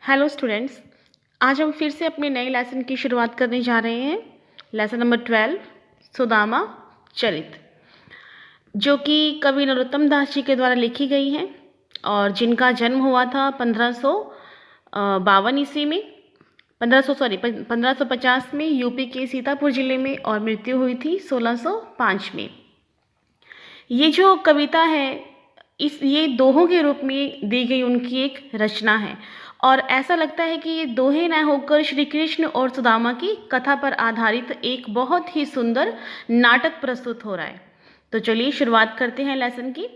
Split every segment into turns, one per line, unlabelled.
Hello students. आज हम फिर से अपने नए लेसन की शुरुआत करने जा रहे हैं। लेसन नंबर 12 सुदामा चरित, जो कि कवि नरोत्तम दास जी के द्वारा लिखी गई है और जिनका जन्म हुआ था 1552 ईस्वी में 1550 में यूपी के सीतापुर जिले में, और मृत्यु हुई थी 1605 में। ये जो कविता है ये दोहों के रूप में दी गई उनकी एक रचना है, और ऐसा लगता है कि ये दोहे न होकर श्री कृष्ण और सुदामा की कथा पर आधारित एक बहुत ही सुंदर नाटक प्रस्तुत हो रहा है। तो चलिए शुरुआत करते हैं लेसन की।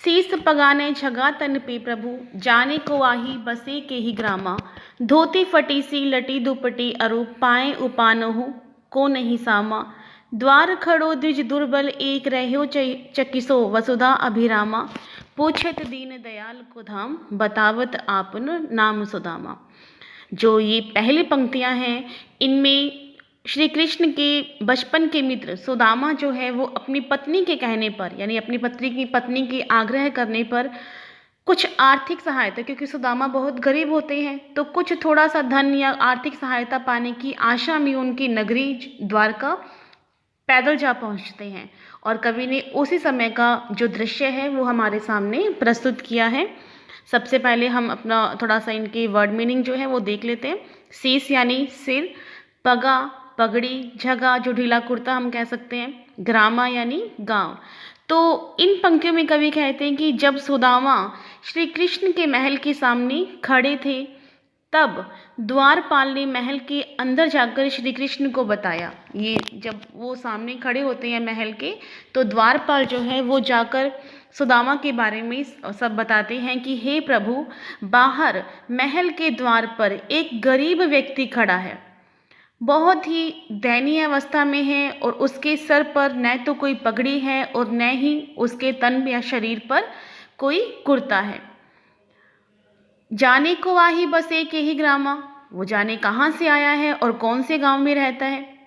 शीस पगाने छगा तन पे प्रभु, जाने को आही बसे के ही ग्रामा। धोती फटी सी लटी दुपटी अरु, पाए उपानहु को नहीं सामा। द्वार खड़ो द्विज दुर्बल, एक रहो चकिसो वसुधा अभिरामा। पूछत दीन दयाल को धाम, बतावत आपन नाम सुदामा। जो ये पहली पंक्तियां हैं, इनमें श्री कृष्ण के बचपन के मित्र सुदामा जो है वो अपनी पत्नी के कहने पर, यानी अपनी पत्नी के आग्रह करने पर कुछ आर्थिक सहायता, क्योंकि सुदामा बहुत गरीब होते हैं, तो कुछ थोड़ा सा धन या आर्थिक सहायता पाने की आशा में उनकी नगरी द्वारका पैदल जा पहुंचते हैं। और कवि ने उसी समय का जो दृश्य है वो हमारे सामने प्रस्तुत किया है। सबसे पहले हम अपना थोड़ा सा इनकी वर्ड मीनिंग जो है वो देख लेते हैं। शीस यानी सिर, पगा पगड़ी, झगा जो ढीला कुर्ता हम कह सकते हैं, ग्रामा यानी गांव। तो इन पंक्तियों में कवि कहते हैं कि जब सुदामा श्री कृष्ण के महल के सामने खड़े थे, तब द्वारपाल ने महल के अंदर जाकर श्री कृष्ण को बताया। ये जब वो सामने खड़े होते हैं महल के, तो द्वारपाल जो है वो जाकर सुदामा के बारे में सब बताते हैं कि हे प्रभु, बाहर महल के द्वार पर एक गरीब व्यक्ति खड़ा है, बहुत ही दयनीय अवस्था में है, और उसके सर पर न तो कोई पगड़ी है और न ही उसके तन या शरीर पर कोई कुर्ता है। जाने को आही बस एक ही ग्रामा, वो जाने कहाँ से आया है और कौन से गांव में रहता है।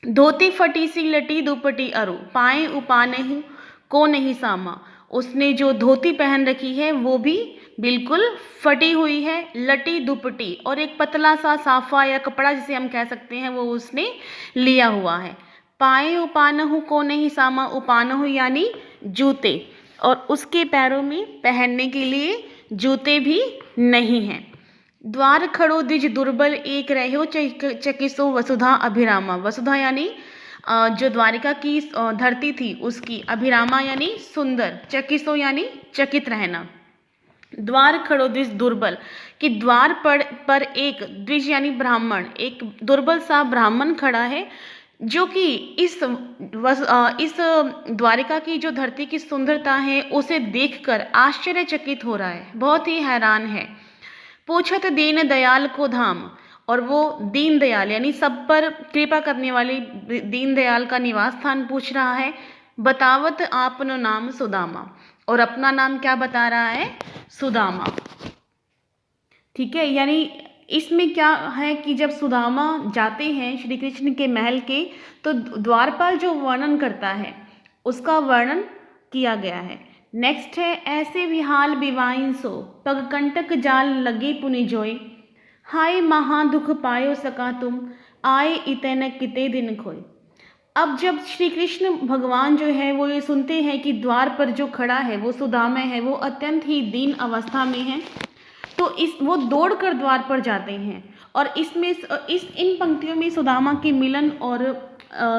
धोती फटी सी लटी दुपटी अरु, पाए उपानहु को नहीं सामा। उसने जो धोती पहन रखी है वो भी बिल्कुल फटी हुई है, लटी दुपटी, और एक पतला सा साफा या कपड़ा जिसे हम कह सकते हैं वो उसने लिया हुआ है। पाए उपानहु को नहीं सामा, उपानहु यानी जूते, और उसके पैरों में पहनने के लिए जूते भी नहीं हैं। द्वार खड़ो द्विज दुर्बल, एक रहो चकिसो वसुधा अभिरामा। वसुधा यानी जो द्वारिका की धरती थी उसकी, अभिरामा यानी सुंदर, चकिसो यानी चकित रहना। द्वार खड़ो द्विज दुर्बल, कि द्वार पर एक द्विज यानी ब्राह्मण, एक दुर्बल सा ब्राह्मण खड़ा है, जो कि इस द्वारिका की जो धरती की सुंदरता है उसे देखकर आश्चर्यचकित हो रहा है, बहुत ही हैरान है। पूछत दीन दयाल को धाम, और वो दीन दयाल यानी सब पर कृपा करने वाले दीन दयाल का निवास स्थान पूछ रहा है। बतावत आपनो नाम सुदामा, और अपना नाम क्या बता रहा है? सुदामा। ठीक है, यानी इसमें क्या है कि जब सुदामा जाते हैं श्री कृष्ण के महल के, तो द्वारपाल जो वर्णन करता है उसका वर्णन किया गया है। नेक्स्ट है, ऐसे विहाल बिवाइन सो, पग कंटक जाल लगे पुनि जोई। हाय महा दुख पायो सका तुम, आए इतने किते दिन खोए। अब जब श्री कृष्ण भगवान जो है वो ये सुनते हैं कि द्वार पर जो खड़ा है वो सुदामा है, वो अत्यंत ही दीन अवस्था में है, तो वो दौड़कर द्वार पर जाते हैं। और इन पंक्तियों में सुदामा के मिलन और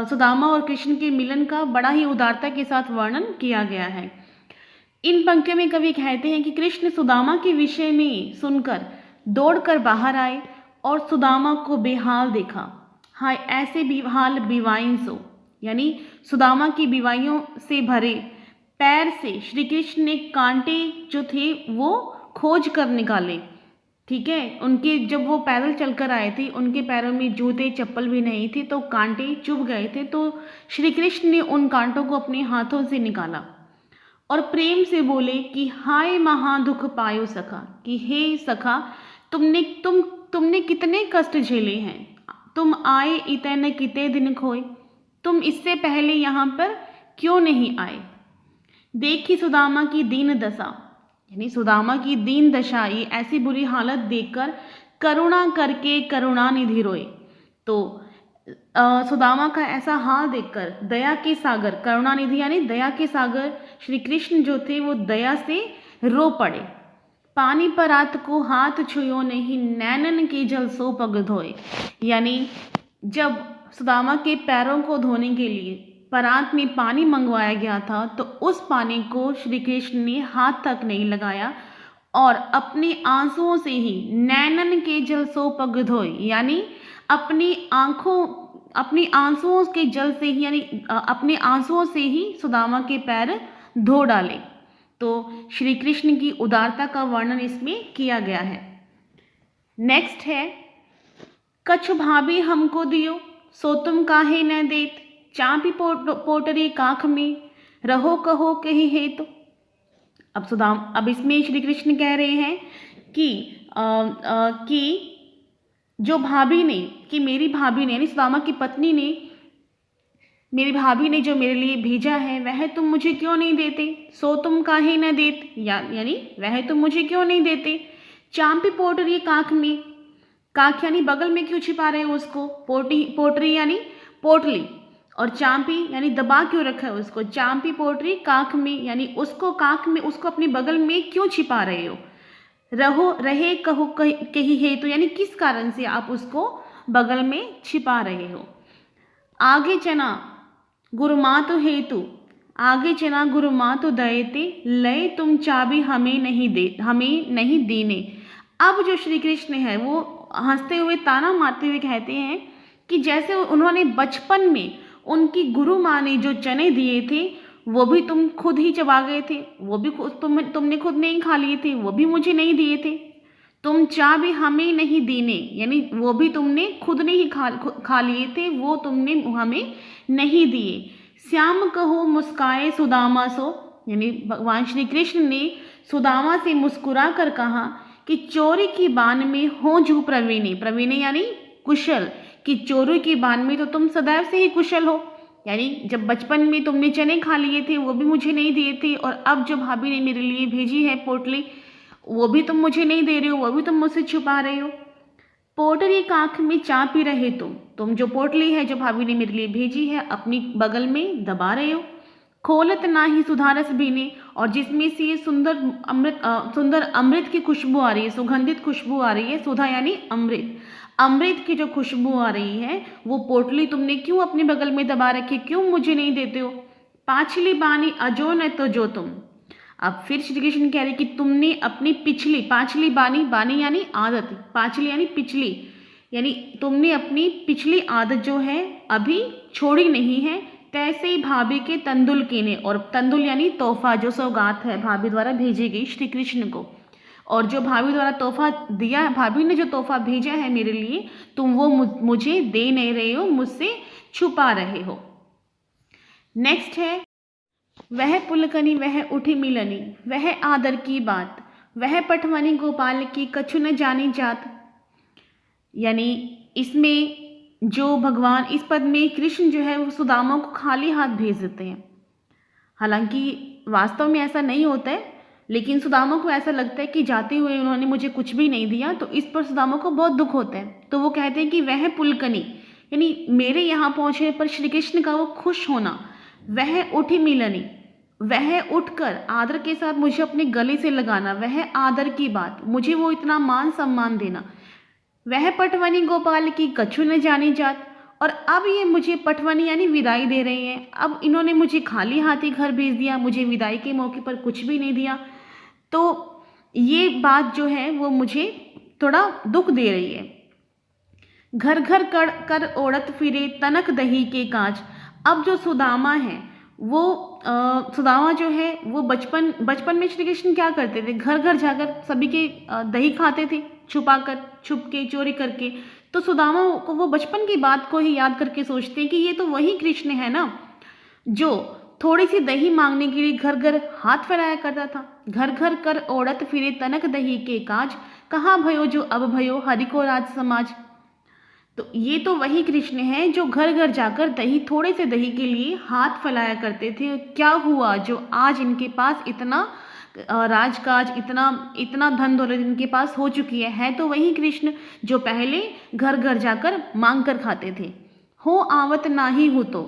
सुदामा और कृष्ण के मिलन का बड़ा ही उदारता के साथ वर्णन किया गया है। इन पंक्तियों में कवि कहते हैं कि कृष्ण सुदामा के विषय में सुनकर दौड़कर बाहर आए और सुदामा को बेहाल देखा। हाय ऐसे बेहाल बिवाइन सो, यानी सुदामा की बिवाइयों से भरे पैर से श्री कृष्ण ने कांटे जो थे वो खोज कर निकाले। ठीक है, उनके जब वो पैदल चलकर आए थे उनके पैरों में जूते चप्पल भी नहीं थी, तो कांटे चुभ गए थे, तो श्री कृष्ण ने उन कांटों को अपने हाथों से निकाला और प्रेम से बोले कि हाय महा दुख पायो सखा, कि हे सखा, तुमने कितने कष्ट झेले हैं, तुम आए इतने किते दिन खोए, तुम इससे पहले यहाँ पर क्यों नहीं आए। देखी सुदामा की दीन दशा, यानी सुदामा की दीन दशा, ये ऐसी बुरी हालत देखकर करुणा करके करुणानिधि रोए। तो सुदामा का ऐसा हाल देखकर दया के सागर, करुणानिधि यानी दया के सागर श्री कृष्ण जो थे वो दया से रो पड़े। पानी परात को हाथ छुयो नहीं, नैनन के जल सो पग धोए। यानी जब सुदामा के पैरों को धोने के लिए परात में पानी मंगवाया गया था तो उस पानी को श्री कृष्ण ने हाथ तक नहीं लगाया और अपने आंसुओं से ही नैनन के जल सो पग धोए, यानी अपनी आंसुओं के जल से ही, यानी अपने आंसुओं से ही सुदामा के पैर धो डाले। तो श्री कृष्ण की उदारता का वर्णन इसमें किया गया है। नेक्स्ट है, कछु भाभी हमको दियो, सो तुम काहे न देत, चापी पोटरी काख में, रहो कहो कही है। तो अब इसमें श्री कृष्ण कह रहे हैं कि जो भाभी ने, कि मेरी भाभी ने यानी सुदामा की पत्नी ने, मेरी भाभी ने जो मेरे लिए भेजा है वह तुम मुझे क्यों नहीं देते, सो तुम काहे न देत, यानी वह तुम मुझे क्यों नहीं देते। चांपी पोटरी काख में, काख यानी बगल में क्यों छिपा रहे हो उसको, पोटरी यानी पोटली, और चांपी यानी दबा क्यों रखा है उसको। चांपी पोटरी काख में, यानी उसको काख में, उसको अपने बगल में क्यों छिपा रहे हो। रहे कहो कही है, तो यानी किस कारण से आप उसको बगल में छिपा रहे हो। आगे चना गुरुमातु हेतु, आगे चना गुरुमातु दयते, लय तुम चाबी हमें नहीं देने। अब जो श्री कृष्ण है वो हंसते हुए ताना मारते हुए कहते हैं कि जैसे उन्होंने बचपन में उनकी गुरु माँ ने जो चने दिए थे वो भी तुम खुद ही चबा गए थे, वो भी तुमने खुद नहीं खा लिए थे, वो भी मुझे नहीं दिए थे। तुम चाबी हमें नहीं देने, यानी वो भी तुमने खुद ने ही खा लिए थे, वो तुमने हमें नहीं दिए। श्याम कहो मुस्काए सुदामा सो, यानी भगवान श्री कृष्ण ने सुदामा से मुस्कुरा कर कहा कि चोरी की बान में हो जू प्रवीणे, प्रवीणे यानी कुशल, कि चोरी की बान में तो तुम सदैव से ही कुशल हो, यानी जब बचपन में तुमने चने खा लिए थे वो भी मुझे नहीं दिए थे, और अब जो भाभी ने मेरे लिए भेजी है पोटली वो भी तुम मुझे नहीं दे रहे हो, वो भी तुम मुझसे छुपा रहे हो। पोटली काख में चा पी रहे तुम जो पोटली है जो भाभी ने मेरे लिए भेजी है अपनी बगल में दबा रहे हो। खोलत ना ही सुधारस बीने, और जिसमें से ये सुंदर अमृत की खुशबू आ रही है, सुगंधित खुशबू आ रही है। सुधा यानी अमृत की जो खुशबू आ रही है वो पोटली तुमने क्यों अपने बगल में दबा रखी, क्यों मुझे नहीं देते हो। पाछली बानी अजो न तो जो तुम, अब फिर श्री कृष्ण कह रहे कि तुमने अपनी पाछली बानी यानी आदत, पाछली यानी पिछली, यानी तुमने अपनी पिछली आदत जो है अभी छोड़ी नहीं है। तैसे ही भाभी के तंदुल कीने, और तंदुल यानी तोहफा, जो सौगात है भाभी द्वारा भेजी गई श्री कृष्ण को, और जो भाभी द्वारा तोहफा दिया, भाभी ने जो तोहफा भेजा है मेरे लिए तुम वो मुझे दे नहीं रहे हो, मुझसे छुपा रहे हो। नेक्स्ट है, वह पुलकनी वह उठी मिलनी, वह आदर की बात, वह पटवनी गोपाल की कछु न जानी जात। यानी इसमें जो भगवान, इस पद में कृष्ण जो है वो सुदामा को खाली हाथ भेज देते हैं। हालांकि वास्तव में ऐसा नहीं होता है, लेकिन सुदामा को ऐसा लगता है कि जाते हुए उन्होंने मुझे कुछ भी नहीं दिया, तो इस पर सुदामा को बहुत दुख होता है। तो वो कहते हैं कि वह पुलकनी, यानी मेरे यहाँ पहुँचने पर श्री कृष्ण का वो खुश होना, वह उठी मिलनी, वह उठकर आदर के साथ मुझे अपने गले से लगाना, वह आदर की बात, मुझे वो इतना मान सम्मान देना। वह पटवनी गोपाल की कछु न जानी जात, और अब ये मुझे पटवनी यानी विदाई दे रही हैं। अब इन्होंने मुझे खाली हाथी घर भेज दिया, मुझे विदाई के मौके पर कुछ भी नहीं दिया, तो ये बात जो है वो मुझे थोड़ा दुख दे रही है। घर घर कर ओढ़त फिरे तनक दही के कांच। अब जो सुदामा है वो सुदामा जो है वो बचपन में श्री कृष्ण क्या करते थे, घर घर जाकर सभी के दही खाते थे, छुप के चोरी करके। तो सुदामा को वो बचपन की बात को ही याद करके सोचते हैं कि ये तो वही कृष्ण है ना जो थोड़ी सी दही मांगने के लिए घर घर हाथ फैलाया करता था। घर घर कर ओढ़त फिरे तनक दही के काज, कहाँ भयो जो अब भयो हरि को राज समाज। तो ये तो वही कृष्ण है जो घर घर जाकर थोड़े से दही के लिए हाथ फैलाया करते थे। क्या हुआ जो आज इनके पास इतना राजकाज, इतना इतना धन दौलत इनके पास हो चुकी है तो वही कृष्ण जो पहले घर घर जाकर मांग कर खाते थे। हो आवत नाही हो तो,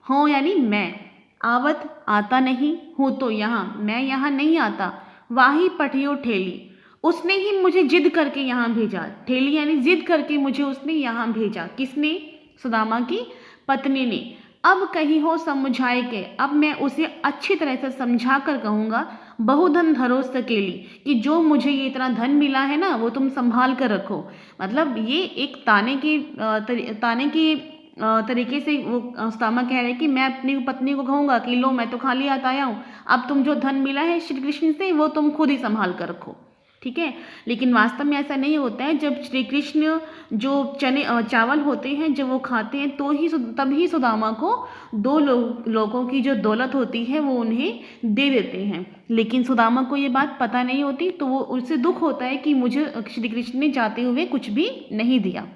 हो यानी मैं, आवत आता नहीं, हो तो यहाँ, मैं यहाँ नहीं आता, वाही पठियो ठेली, उसने ही मुझे जिद करके यहाँ भेजा। ठेली यानी जिद करके मुझे उसने यहाँ भेजा। किसने? सुदामा की पत्नी ने। अब कही हो समझाए के, अब मैं उसे अच्छी तरह से समझा कर कहूँगा, बहुधन धरो सकेली, कि जो मुझे ये इतना धन मिला है ना वो तुम संभाल कर रखो। मतलब ये एक ताने की तरीके से वो सुदामा कह रहे हैं कि मैं अपनी पत्नी को कहूँगा कि लो मैं तो खाली हाथ आया हूँ, अब तुम जो धन मिला है श्री कृष्ण से वो तुम खुद ही संभाल कर रखो। ठीक है, लेकिन वास्तव में ऐसा नहीं होता है। जब श्री कृष्ण जो चावल होते हैं जब वो खाते हैं तो ही तभी सुदामा को दो लोगों की जो दौलत होती है वो उन्हें दे देते हैं, लेकिन सुदामा को ये बात पता नहीं होती, तो वो उससे दुख होता है कि मुझे श्री कृष्ण ने जाते हुए कुछ भी नहीं दिया।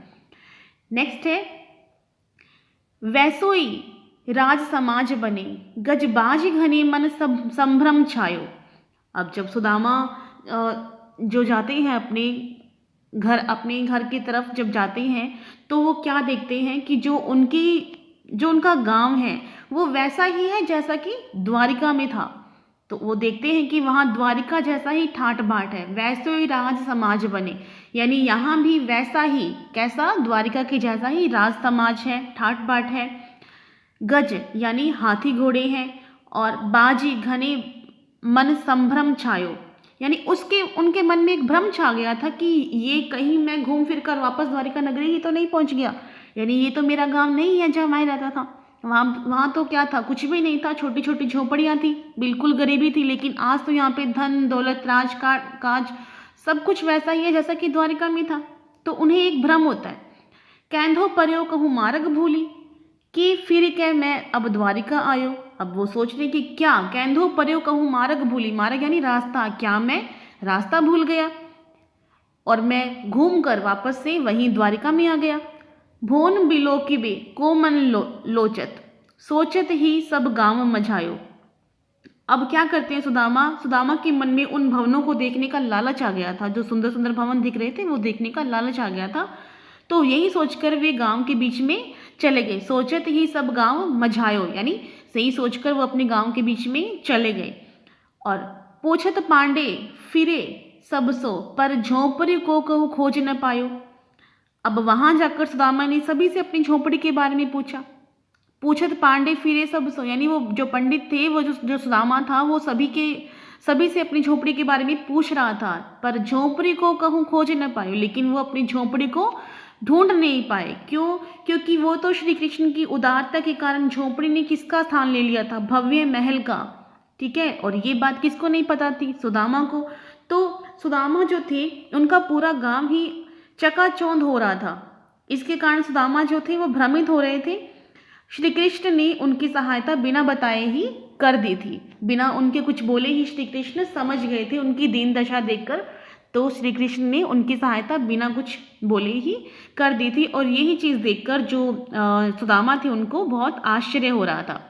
नेक्स्ट है, वैसोई राज समाज बने, गजबाज घने मन सब संभ्रम छायो। अब जब सुदामा जो जाते हैं अपने घर की तरफ जब जाते हैं तो वो क्या देखते हैं कि जो उनका गांव है वो वैसा ही है जैसा कि द्वारिका में था। तो वो देखते हैं कि वहाँ द्वारिका जैसा ही ठाट बाट है, वैसे ही राज समाज बने, यानी यहाँ भी वैसा ही, कैसा? द्वारिका के जैसा ही राज समाज है, ठाट बाट है। गज यानी हाथी घोड़े हैं, और बाजी घने मन संभ्रम छायो, यानी उनके मन में एक भ्रम छा गया था कि ये कहीं मैं घूम फिर कर वापस द्वारिका नगरी ही तो नहीं पहुंच गया, यानी ये तो मेरा गांव नहीं है जहाँ मैं रहता था। वहाँ तो क्या था? कुछ भी नहीं था, छोटी छोटी झोपड़ियाँ थी, बिल्कुल गरीबी थी, लेकिन आज तो यहाँ पे धन दौलत काज सब कुछ वैसा ही है जैसा कि द्वारिका में था। तो उन्हें एक भ्रम होता है। कैंधो पर्यो कहूँ मार्ग भूली, कि फिर क्या मैं अब द्वारिका आयो। अब वो सोच रहे कि क्या? कैंधो पर्यो कहूँ मार्ग भूली, मार्ग यानी रास्ता, क्या मैं रास्ता भूल गया और मैं घूम कर वापस से वहीं द्वारिका में आ गया। भोन बिलो की बे को मन लोचत, सोचत ही सब गांव मझायो। अब क्या करते हैं सुदामा के मन में उन भवनों को देखने का लालच आ गया था, जो सुंदर सुंदर भवन दिख रहे थे वो देखने का लालच आ गया था। तो यही सोचकर वे गांव के बीच में चले गए। सोचत ही सब गांव मझायो, यानी सही सोचकर वो अपने गांव के बीच में चले गए। और पूछत पांडे फिरे सब सो, पर झोंपड़ी को कहूँ खोज न पायो। अब वहां जाकर सुदामा ने सभी से अपनी झोंपड़ी के बारे में पूछा। पूछत पांडे फिरे सब सो, यानी वो जो पंडित थे, वो जो सुदामा था, वो सभी से अपनी झोंपड़ी के बारे में पूछ रहा था, पर झोंपड़ी को कहूँ खोज न पायो, लेकिन वो अपनी झोंपड़ी को ढूंढ नहीं पाए। क्यों? क्योंकि वो तो श्री कृष्ण की उदारता के कारण झोंपड़ी ने किसका स्थान ले लिया था? भव्य महल का। ठीक है, और ये बात किसको नहीं पता थी? सुदामा को। तो सुदामा जो थे उनका पूरा गांव ही चकाचौंध हो रहा था, इसके कारण सुदामा जो थे वो भ्रमित हो रहे थे। श्री कृष्ण ने उनकी सहायता बिना बताए ही कर दी थी, बिना उनके कुछ बोले ही श्री कृष्ण समझ गए थे उनकी दीन दशा देखकर। तो श्री कृष्ण ने उनकी सहायता बिना कुछ बोले ही कर दी थी, और यही चीज़ देखकर जो सुदामा थे उनको बहुत आश्चर्य हो रहा था।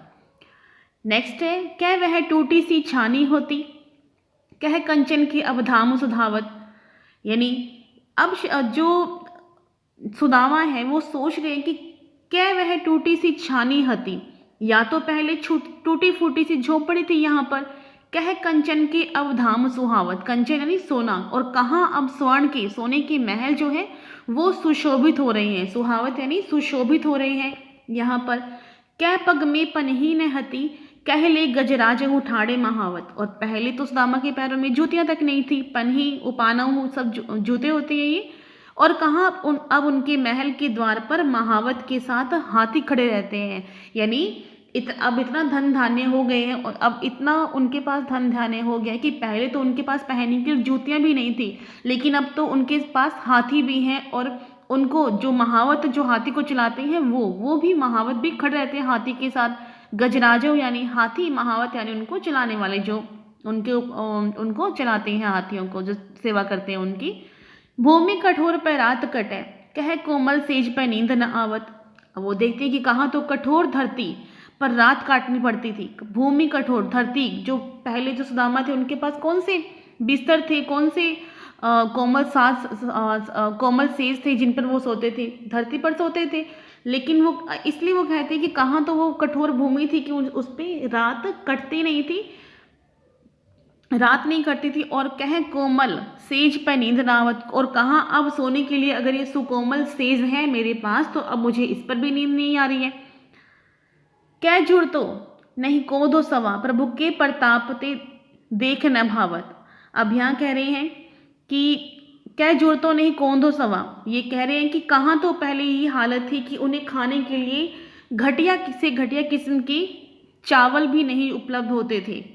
नेक्स्ट है, क्या वह टूटी सी छानी होती, कह कंचन की अवधाम सुधावत। यानी अब जो सुदामा है वो सोच रहे हैं कि क्या वह टूटी सी छानी हती, या तो पहले टूटी फूटी सी झोपड़ी थी यहाँ पर, कह कंचन के अवधाम सुहावत, कंचन यानी सोना, और कहाँ अब स्वर्ण के सोने के महल जो है वो सुशोभित हो रहे हैं, सुहावत यानी सुशोभित हो रहे हैं यहाँ पर। कै पग में पनही न हती, कह ले गजराज उठाड़े महावत। और पहले तो सुदामा के पैरों में जूतियां तक नहीं थी, पनही उपाना सब जूते होते हैं ये। और कहाँ अब उनके महल के द्वार पर महावत के साथ हाथी खड़े रहते हैं, यानी अब इतना धन धान्य हो गए हैं, और अब इतना उनके पास धन धान्य हो गया कि पहले तो उनके पास पहनने की जूतियां भी नहीं थी, लेकिन अब तो उनके पास हाथी भी हैं, और उनको जो महावत जो हाथी को चलाते हैं वो भी महावत भी खड़े रहते हैं हाथी के साथ। गजराजो यानी हाथी, महावत यानी उनको चलाने वाले, जो उनको चलाते हैं हाथियों को, जो सेवा करते हैं उनकी। भूमि कठोर पर रात कटे, कह कोमल सेज पर नींद न आवत। अब वो देखते हैं कि कहाँ तो कठोर धरती पर रात काटनी पड़ती थी। भूमि कठोर, धरती, जो पहले जो सुदामा थे उनके पास कौन से बिस्तर थे, कौन से कोमल सेज थे जिन पर वो सोते थे, धरती पर सोते थे। लेकिन वो इसलिए वो कहते हैं कि कहाँ तो वो कठोर भूमि थी कि उस पर रात कटती नहीं थी, रात नहीं कटती थी। और कहे कोमल सेज पे नींद नावत, और कहाँ अब सोने के लिए अगर ये सुकोमल सेज है मेरे पास तो अब मुझे इस पर भी नींद नहीं आ रही है। कै जुड़ तो नहीं कोधो सवा, प्रभु के प्रताप ते देख न भावत। अब यहाँ कह रहे हैं कि कै जुड़ तो नहीं कोंधो सवा, ये कह रहे हैं कि कहाँ तो पहले ये हालत थी कि उन्हें खाने के लिए घटिया से घटिया किस्म की चावल भी नहीं उपलब्ध होते थे।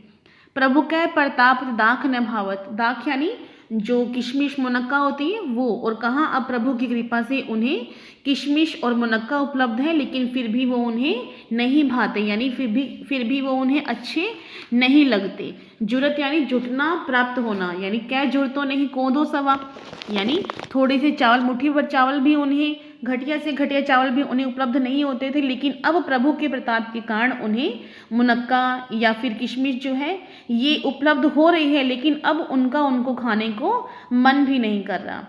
प्रभु कै प्रताप दाख न भावत, दाख यानी जो किशमिश मुनक्का होती है वो, और कहाँ अब प्रभु की कृपा से उन्हें किशमिश और मुनक्का उपलब्ध है, लेकिन फिर भी वो उन्हें नहीं भाते, यानी फिर भी वो उन्हें अच्छे नहीं लगते। जुरत यानी जुटना, प्राप्त होना, यानी क्या जुड़तो नहीं कोंदो सवा, यानी थोड़े से चावल, मुट्ठी भर चावल भी उन्हें, घटिया से घटिया चावल भी उन्हें उपलब्ध नहीं होते थे। लेकिन अब प्रभु के प्रताप के कारण उन्हें मुनक्का या फिर किशमिश जो है ये उपलब्ध हो रही है, लेकिन अब उनको खाने को मन भी नहीं कर रहा।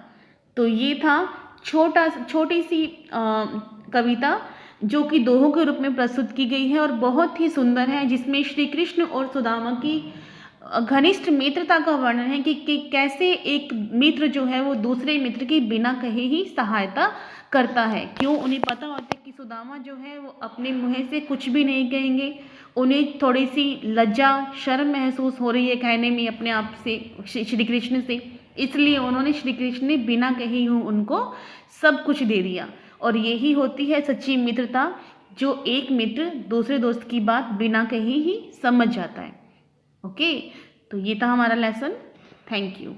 तो ये था छोटी सी कविता जो कि दोहों के रूप में प्रस्तुत की गई है और बहुत ही सुंदर है, जिसमें श्री कृष्ण और सुदामा की घनिष्ठ मित्रता का वर्णन है कि कैसे एक मित्र जो है वो दूसरे मित्र की बिना कहे ही सहायता करता है। क्यों? उन्हें पता होता है कि सुदामा जो है वो अपने मुँह से कुछ भी नहीं कहेंगे, उन्हें थोड़ी सी लज्जा शर्म महसूस हो रही है कहने में अपने आप से श्री कृष्ण से, इसलिए उन्होंने श्री कृष्ण ने बिना कहे ही उनको सब कुछ दे दिया। और यही होती है सच्ची मित्रता, जो एक मित्र दूसरे दोस्त की बात बिना कहे ही समझ जाता है। ओके, तो ये था हमारा लेसन। Thank you.